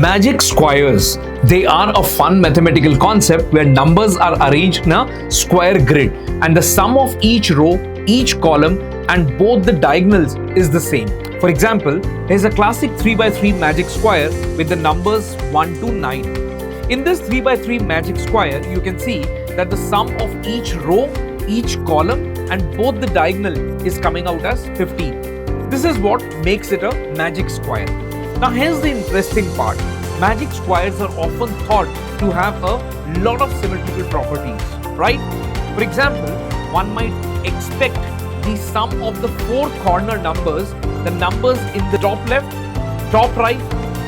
Magic squares. They are a fun mathematical concept where numbers are arranged in a square grid and the sum of each row, each column and both the diagonals is the same. For example, here's a classic 3 by 3 magic square with the numbers 1 to 9. In this 3 by 3 magic square, you can see that the sum of each row, each column and both the diagonal is coming out as 15. This is what makes it a magic square. Now here's the interesting part. Magic squares are often thought to have a lot of symmetrical properties, right? For example, one might expect the sum of the four corner numbers, the numbers in the top left, top right,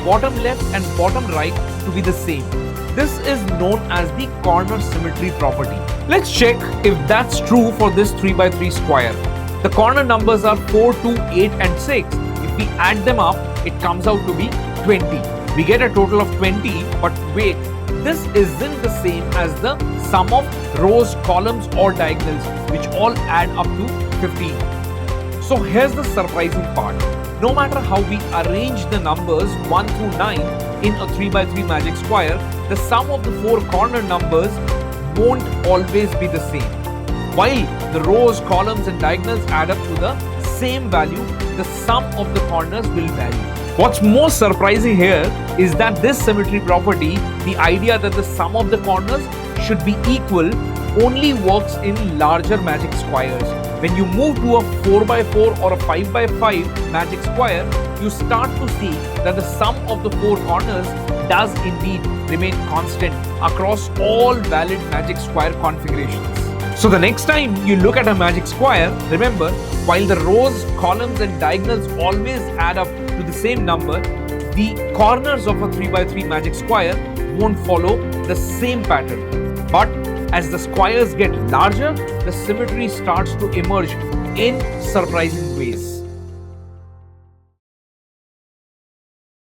bottom left and bottom right to be the same. This is known as the corner symmetry property. Let's check if that's true for this 3 by 3 square. The corner numbers are 4, 2, 8 and 6. If we add them up, it comes out to be 20. We get a total of 20, but wait, this isn't the same as the sum of rows, columns or diagonals, which all add up to 15. So here's the surprising part. No matter how we arrange the numbers 1 through 9 in a 3 by 3 magic square, the sum of the four corner numbers won't always be the same. While the rows, columns and diagonals add up to the same value, the sum of the corners will vary. What's more surprising here is that this symmetry property, the idea that the sum of the corners should be equal, only works in larger magic squares. When you move to a 4 by 4 or a 5 by 5 magic square, you start to see that the sum of the four corners does indeed remain constant across all valid magic square configurations. So the next time you look at a magic square, remember, while the rows, columns and diagonals always add up to the same number, the corners of a 3 by 3 magic square won't follow the same pattern. But as the squares get larger, the symmetry starts to emerge in surprising ways.